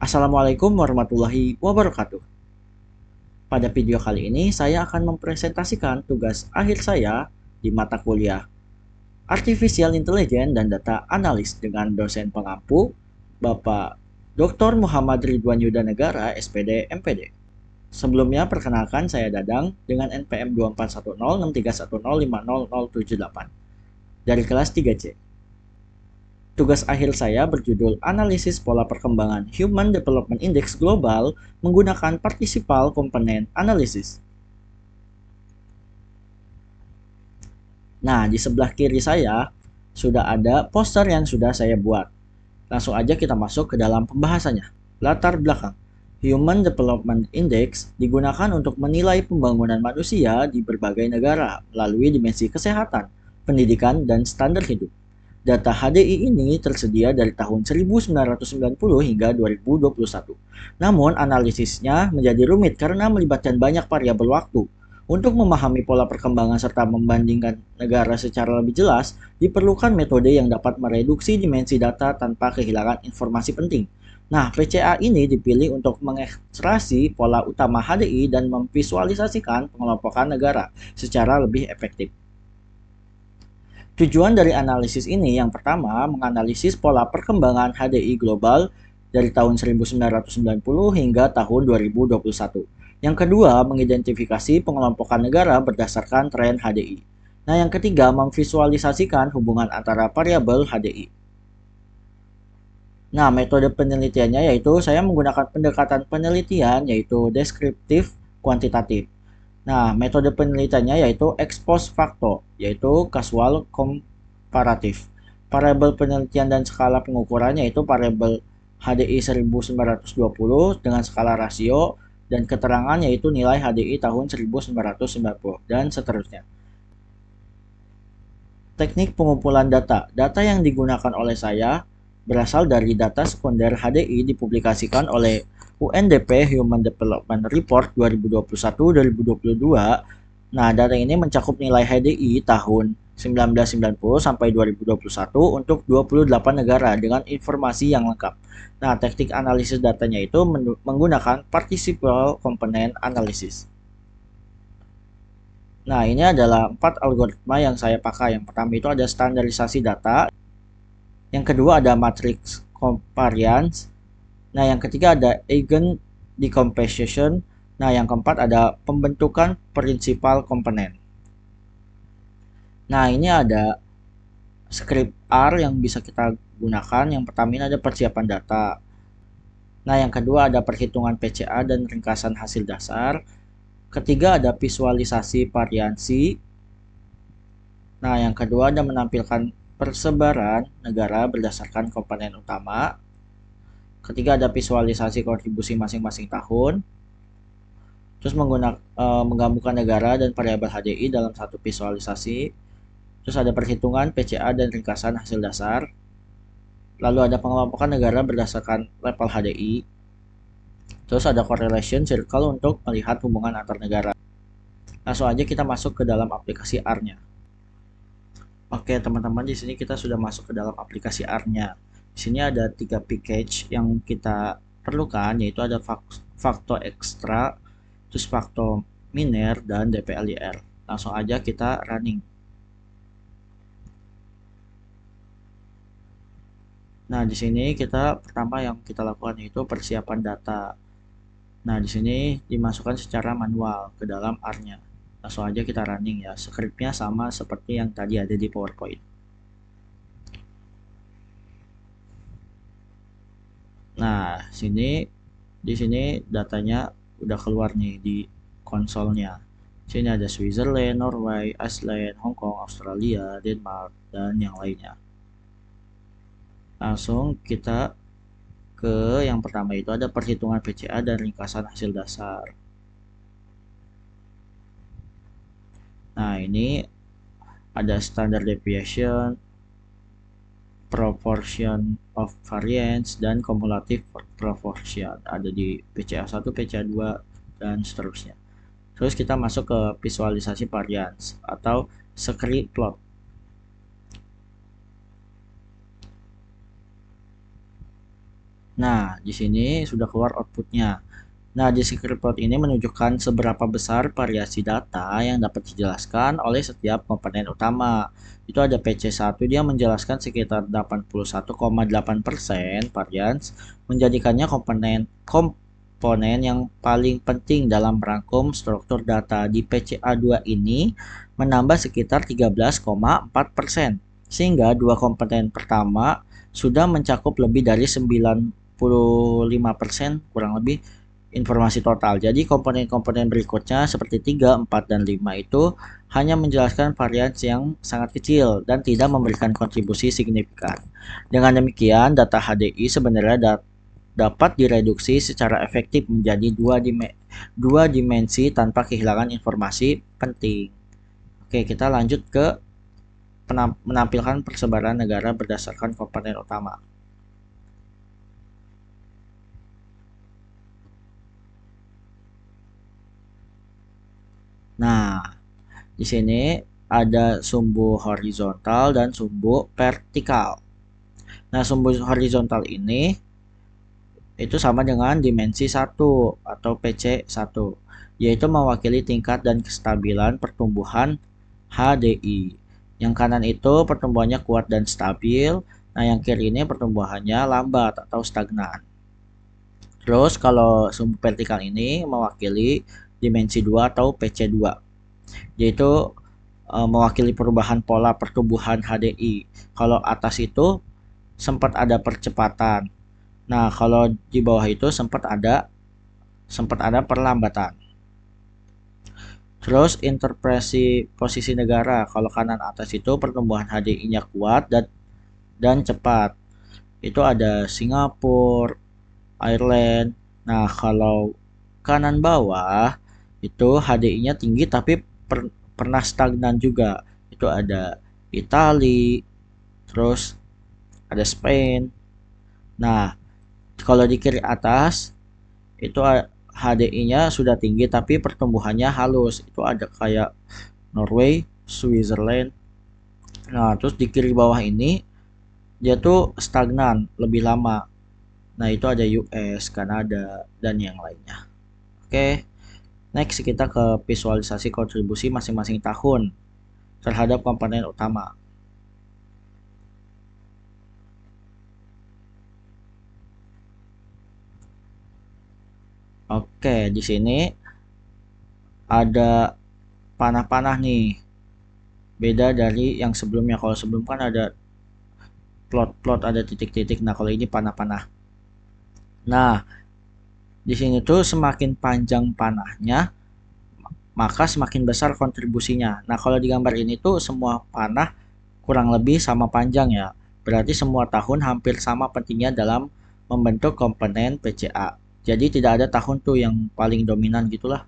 Assalamualaikum warahmatullahi wabarakatuh. Pada video kali ini saya akan mempresentasikan tugas akhir saya di mata kuliah Artificial Intelligence dan Data Analis dengan dosen pengampu Bapak Dr. Muhammad Ridwan Yuda Negara, SPD, MPD. Sebelumnya perkenalkan saya Dadang dengan NPM 241063105078 dari kelas 3C. Tugas akhir saya berjudul Analisis Pola Perkembangan Human Development Index Global menggunakan Participal Component Analysis. Nah, di sebelah kiri saya sudah ada poster yang sudah saya buat. Langsung aja kita masuk ke dalam pembahasannya. Latar belakang. Human Development Index digunakan untuk menilai pembangunan manusia di berbagai negara melalui dimensi kesehatan, pendidikan, dan standar hidup. Data HDI ini tersedia dari tahun 1990 hingga 2021. Namun, analisisnya menjadi rumit karena melibatkan banyak variabel waktu. Untuk memahami pola perkembangan serta membandingkan negara secara lebih jelas, diperlukan metode yang dapat mereduksi dimensi data tanpa kehilangan informasi penting. Nah, PCA ini dipilih untuk mengekstrasi pola utama HDI dan memvisualisasikan pengelompokan negara secara lebih efektif. Tujuan dari analisis ini yang pertama, menganalisis pola perkembangan HDI global dari tahun 1990 hingga tahun 2021. Yang kedua, mengidentifikasi pengelompokan negara berdasarkan tren HDI. Nah, yang ketiga, memvisualisasikan hubungan antara variabel HDI. Nah, metode penelitiannya yaitu saya menggunakan pendekatan penelitian yaitu deskriptif kuantitatif. Nah, metode penelitiannya yaitu ex post facto, yaitu casual komparatif. Variabel penelitian dan skala pengukurannya yaitu variabel HDI 1920 dengan skala rasio dan keterangan yaitu nilai HDI tahun 1990 dan seterusnya. Teknik pengumpulan data. Data yang digunakan oleh saya berasal dari data sekunder HDI dipublikasikan oleh UNDP Human Development Report 2021-2022. Nah, data ini mencakup nilai HDI tahun 1990 sampai 2021 untuk 28 negara dengan informasi yang lengkap. Nah, teknik analisis datanya itu menggunakan Participal Component Analysis. Nah, ini adalah 4 algoritma yang saya pakai. Yang pertama itu ada standarisasi data. Yang kedua ada matrix covariance. Nah, yang ketiga ada eigen decomposition. Nah, yang keempat ada pembentukan prinsipal komponen. Nah, ini ada script R yang bisa kita gunakan. Yang pertama ini ada persiapan data. Nah, yang kedua ada perhitungan PCA dan ringkasan hasil dasar. Ketiga ada visualisasi variansi. Nah, yang kedua ada menampilkan persebaran negara berdasarkan komponen utama. Ketiga ada visualisasi kontribusi masing-masing tahun. Terus menggabungkan negara dan variabel HDI dalam satu visualisasi. Terus ada perhitungan PCA dan ringkasan hasil dasar. Lalu ada pengelompokan negara berdasarkan level HDI. Terus ada correlation circle untuk melihat hubungan antar negara. Langsung aja kita masuk ke dalam aplikasi R-nya. Oke, teman-teman, di sini kita sudah masuk ke dalam aplikasi R-nya. Di sini ada 3 package yang kita perlukan, yaitu ada Facto Extra, terus Facto Miner, dan DPLIR. Langsung aja kita running. Nah, di sini kita pertama yang kita lakukan yaitu persiapan data. Nah, di sini dimasukkan secara manual ke dalam R-nya. Langsung aja kita running ya. Scriptnya sama seperti yang tadi ada di PowerPoint. Nah, di sini datanya udah keluar nih di konsolnya. Sini ada Switzerland, Norway, Iceland, Hong Kong, Australia, Denmark, dan yang lainnya. Langsung kita ke yang pertama itu ada perhitungan PCA dan ringkasan hasil dasar. Nah, ini ada standard deviation, proportion of variance, dan cumulative proportion. Ada di PCA 1, PCA 2, dan seterusnya. Terus kita masuk ke visualisasi variance atau scree plot. Nah, di sini sudah keluar outputnya. Nah, di script plot ini menunjukkan seberapa besar variasi data yang dapat dijelaskan oleh setiap komponen utama. Itu ada PC1, dia menjelaskan sekitar 81,8% varians, menjadikannya komponen yang paling penting dalam merangkum struktur data. Di PCA2 ini menambah sekitar 13,4%, sehingga dua komponen pertama sudah mencakup lebih dari 95% kurang lebih informasi total. Jadi komponen-komponen berikutnya seperti 3, 4, dan 5 itu hanya menjelaskan varians yang sangat kecil dan tidak memberikan kontribusi signifikan. Dengan demikian, data HDI sebenarnya dapat direduksi secara efektif menjadi dua dimensi tanpa kehilangan informasi penting. Oke, kita lanjut ke menampilkan persebaran negara berdasarkan komponen utama. Nah, di sini ada sumbu horizontal dan sumbu vertikal. Nah, sumbu horizontal ini itu sama dengan dimensi 1 atau PC1, yaitu mewakili tingkat dan kestabilan pertumbuhan HDI. Yang kanan itu pertumbuhannya kuat dan stabil, nah yang kiri ini pertumbuhannya lambat atau stagnan. Terus kalau sumbu vertikal ini mewakili dimensi 2 atau PC2, yaitu mewakili perubahan pola pertumbuhan HDI. Kalau atas itu sempat ada percepatan. Nah, kalau di bawah itu sempat ada perlambatan. Terus interpretasi posisi negara. Kalau kanan atas itu pertumbuhan HDI-nya kuat dan cepat. Itu ada Singapura, Ireland. Nah, kalau kanan bawah itu HDI-nya tinggi tapi pernah stagnan juga. Itu ada Italia, terus ada Spain. Nah, kalau di kiri atas itu HDI-nya sudah tinggi tapi pertumbuhannya halus. Itu ada kayak Norway, Switzerland. Nah, terus di kiri bawah ini dia tuh stagnan lebih lama. Nah, itu ada US, Kanada, dan yang lainnya. Oke, next kita ke visualisasi kontribusi masing-masing tahun terhadap komponen utama. Oke, di sini ada panah-panah nih. Beda dari yang sebelumnya. Kalau sebelum kan ada plot-plot, ada titik-titik. Nah, kalau ini panah-panah. Nah, di sini tuh semakin panjang panahnya, maka semakin besar kontribusinya. Nah, kalau di gambar ini tuh semua panah kurang lebih sama panjang ya. Berarti semua tahun hampir sama pentingnya dalam membentuk komponen PCA. Jadi tidak ada tahun tuh yang paling dominan gitulah.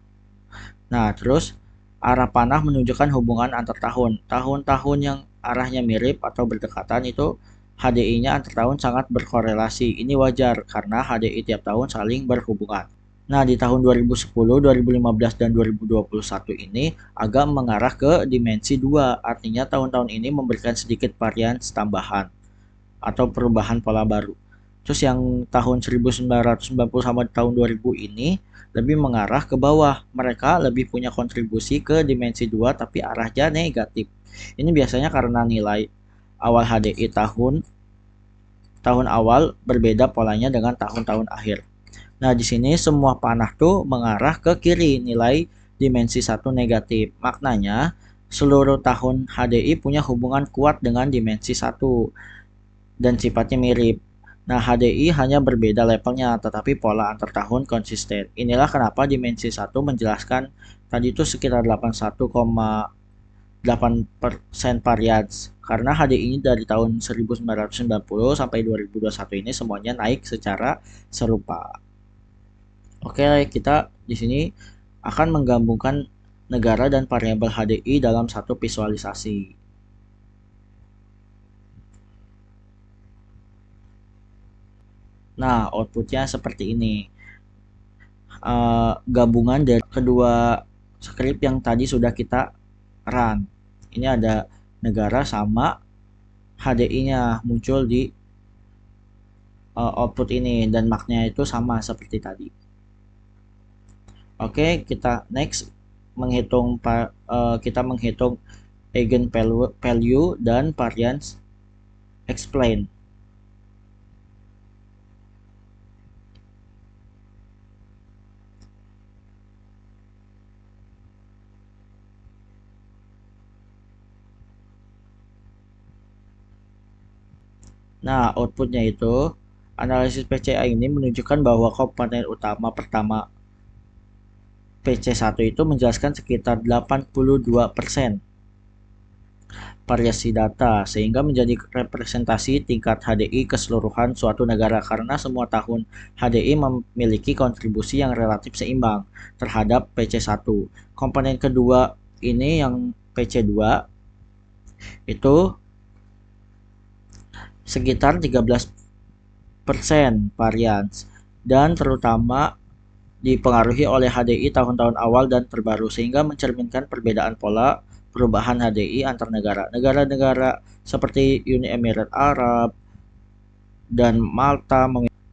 Nah, terus arah panah menunjukkan hubungan antar tahun. Tahun-tahun yang arahnya mirip atau berdekatan itu HDI-nya antar tahun sangat berkorelasi. Ini wajar karena HDI tiap tahun saling berhubungan. Nah, di tahun 2010, 2015, dan 2021 ini agak mengarah ke dimensi 2. Artinya tahun-tahun ini memberikan sedikit varian tambahan atau perubahan pola baru. Terus yang tahun 1990 sama tahun 2000 ini lebih mengarah ke bawah. Mereka lebih punya kontribusi ke dimensi 2 tapi arahnya negatif. Ini biasanya karena nilai awal HDI tahun awal berbeda polanya dengan tahun-tahun akhir. Nah, di sini semua panah tuh mengarah ke kiri, nilai dimensi 1 negatif. Maknanya, seluruh tahun HDI punya hubungan kuat dengan dimensi 1 dan sifatnya mirip. Nah, HDI hanya berbeda levelnya, tetapi pola antar tahun konsisten. Inilah kenapa dimensi 1 menjelaskan tadi itu sekitar 81,8% varians. Karena HDI ini dari tahun 1990 sampai 2021 ini semuanya naik secara serupa. Oke, kita di sini akan menggabungkan negara dan variabel HDI dalam satu visualisasi. Nah, outputnya seperti ini. Gabungan dari kedua script yang tadi sudah kita run. Ini ada negara sama HDI-nya muncul di output ini dan marknya itu sama seperti tadi. Oke, kita next kita menghitung eigen value dan variance explain. Nah, outputnya itu analisis PCA ini menunjukkan bahwa komponen utama pertama PC1 itu menjelaskan sekitar 82% variasi data, sehingga menjadi representasi tingkat HDI keseluruhan suatu negara karena semua tahun HDI memiliki kontribusi yang relatif seimbang terhadap PC1. Komponen kedua ini yang PC2 itu sekitar 13% varians dan terutama dipengaruhi oleh HDI tahun-tahun awal dan terbaru sehingga mencerminkan perbedaan pola perubahan HDI antar negara. Negara-negara seperti Uni Emirat Arab dan Malta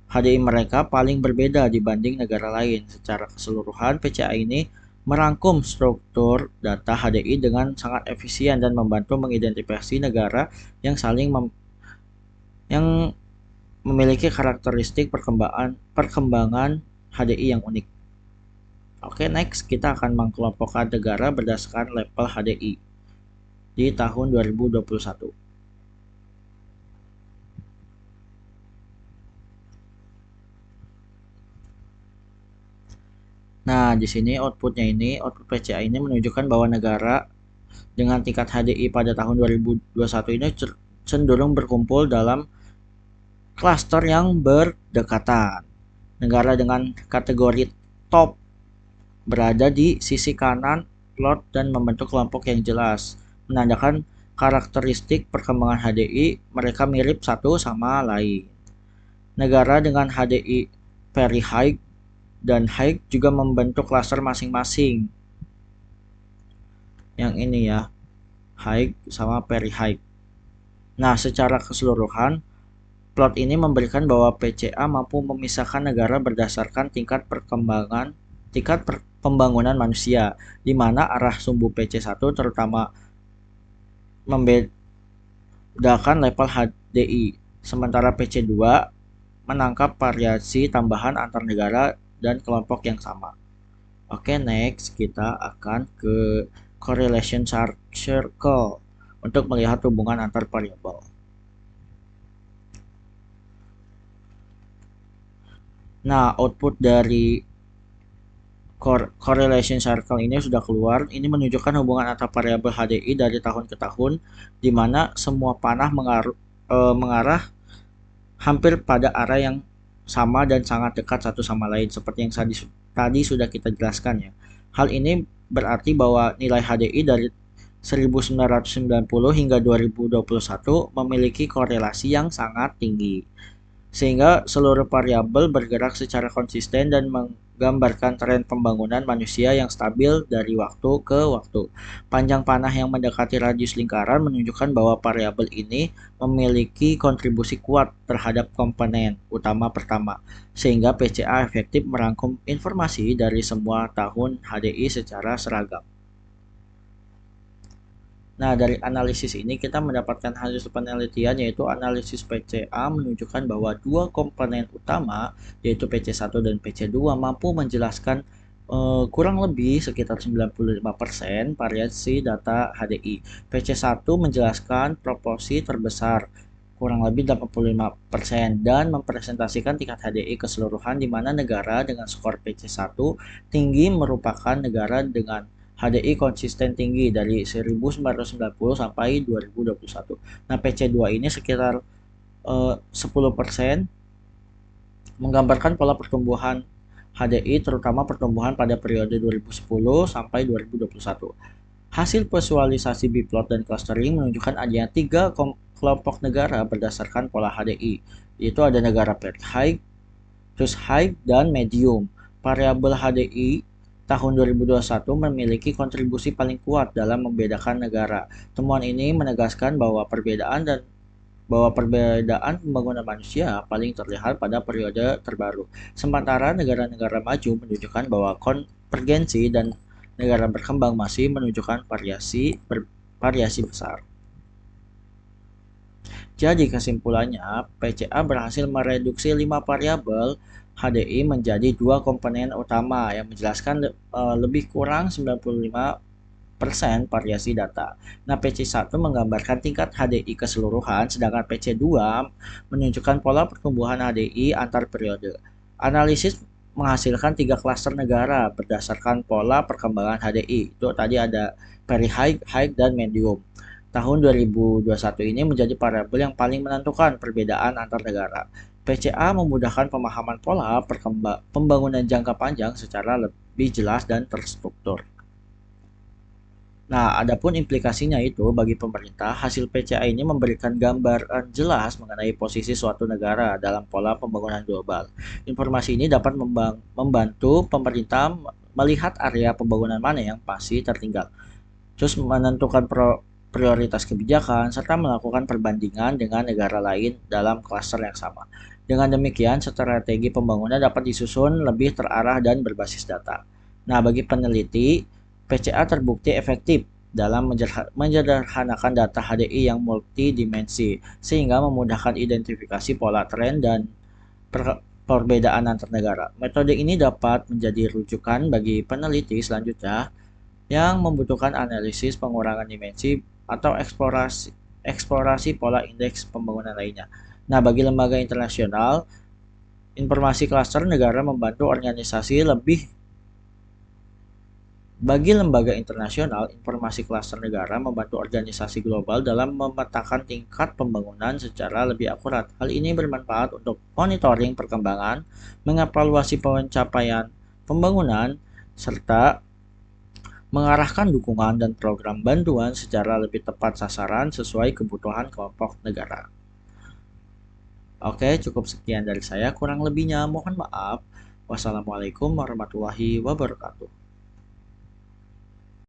HDI mereka paling berbeda dibanding negara lain. Secara keseluruhan, PCA ini merangkum struktur data HDI dengan sangat efisien dan membantu mengidentifikasi negara yang yang memiliki karakteristik perkembangan HDI yang unik. Oke, next kita akan mengkelompokkan negara berdasarkan level HDI di tahun 2021. Nah, di sini output PCA ini menunjukkan bahwa negara dengan tingkat HDI pada tahun 2021 ini cenderung berkumpul dalam klaster yang berdekatan. Negara dengan kategori top berada di sisi kanan plot dan membentuk kelompok yang jelas, menandakan karakteristik perkembangan HDI mereka mirip satu sama lain. Negara dengan HDI very high dan high juga membentuk klaster masing-masing. Yang ini ya, high sama very high. Nah, secara keseluruhan, plot ini memberikan bahwa PCA mampu memisahkan negara berdasarkan tingkat pembangunan manusia, di mana arah sumbu PC1 terutama membedakan level HDI, sementara PC2 menangkap variasi tambahan antar negara dan kelompok yang sama. Oke, next kita akan ke correlation circle untuk melihat hubungan antar variabel. Nah, output dari correlation circle ini sudah keluar. Ini menunjukkan hubungan antar variabel HDI dari tahun ke tahun, di mana semua panah mengarah hampir pada arah yang sama dan sangat dekat satu sama lain, seperti yang tadi sudah kita jelaskan ya. Hal ini berarti bahwa nilai HDI dari 1990 hingga 2021 memiliki korelasi yang sangat tinggi, sehingga seluruh variabel bergerak secara konsisten dan menggambarkan tren pembangunan manusia yang stabil dari waktu ke waktu. Panjang panah yang mendekati radius lingkaran menunjukkan bahwa variabel ini memiliki kontribusi kuat terhadap komponen utama pertama, sehingga PCA efektif merangkum informasi dari semua tahun HDI secara seragam. Nah, dari analisis ini kita mendapatkan hasil penelitian yaitu analisis PCA menunjukkan bahwa dua komponen utama yaitu PC1 dan PC2 mampu menjelaskan kurang lebih sekitar 95% variasi data HDI. PC1 menjelaskan proporsi terbesar kurang lebih 85% dan mempresentasikan tingkat HDI keseluruhan di mana negara dengan skor PC1 tinggi merupakan negara dengan HDI konsisten tinggi dari 1990 sampai 2021. Nah, PC2 ini sekitar 10% menggambarkan pola pertumbuhan HDI terutama pertumbuhan pada periode 2010 sampai 2021. Hasil visualisasi biplot dan clustering menunjukkan adanya 3 kelompok negara berdasarkan pola HDI, yaitu ada negara very high, terus high, dan medium. Variabel HDI tahun 2021 memiliki kontribusi paling kuat dalam membedakan negara. Temuan ini menegaskan bahwa perbedaan dan bahwa perbedaan pembangunan manusia paling terlihat pada periode terbaru, sementara negara-negara maju menunjukkan bahwa konvergensi dan negara berkembang masih menunjukkan variasi besar. Jadi kesimpulannya, PCA berhasil mereduksi 5 variabel HDI menjadi 2 komponen utama yang menjelaskan lebih kurang 95% variasi data. Nah, PC1 menggambarkan tingkat HDI keseluruhan, sedangkan PC2 menunjukkan pola pertumbuhan HDI antar periode. Analisis menghasilkan 3 klaster negara berdasarkan pola perkembangan HDI. Itu tadi ada very high, high, dan medium. Tahun 2021 ini menjadi variabel yang paling menentukan perbedaan antar negara. PCA memudahkan pemahaman pola pembangunan jangka panjang secara lebih jelas dan terstruktur. Nah, adapun implikasinya itu bagi pemerintah, hasil PCA ini memberikan gambaran jelas mengenai posisi suatu negara dalam pola pembangunan global. Informasi ini dapat membantu pemerintah melihat area pembangunan mana yang masih tertinggal, terus menentukan prioritas kebijakan, serta melakukan perbandingan dengan negara lain dalam klaster yang sama. Dengan demikian, strategi pembangunan dapat disusun lebih terarah dan berbasis data. Nah, bagi peneliti, PCA terbukti efektif dalam menyederhanakan data HDI yang multidimensi, sehingga memudahkan identifikasi pola tren dan perbedaan antar negara. Metode ini dapat menjadi rujukan bagi peneliti selanjutnya yang membutuhkan analisis pengurangan dimensi atau eksplorasi pola indeks pembangunan lainnya. Nah, bagi lembaga internasional, informasi klaster negara membantu organisasi lebih bagi lembaga internasional, informasi klaster negara membantu organisasi global dalam memetakan tingkat pembangunan secara lebih akurat. Hal ini bermanfaat untuk monitoring perkembangan, mengevaluasi pencapaian pembangunan, serta mengarahkan dukungan dan program bantuan secara lebih tepat sasaran sesuai kebutuhan kelompok negara. Oke, cukup sekian dari saya. Kurang lebihnya mohon maaf. Wassalamualaikum warahmatullahi wabarakatuh.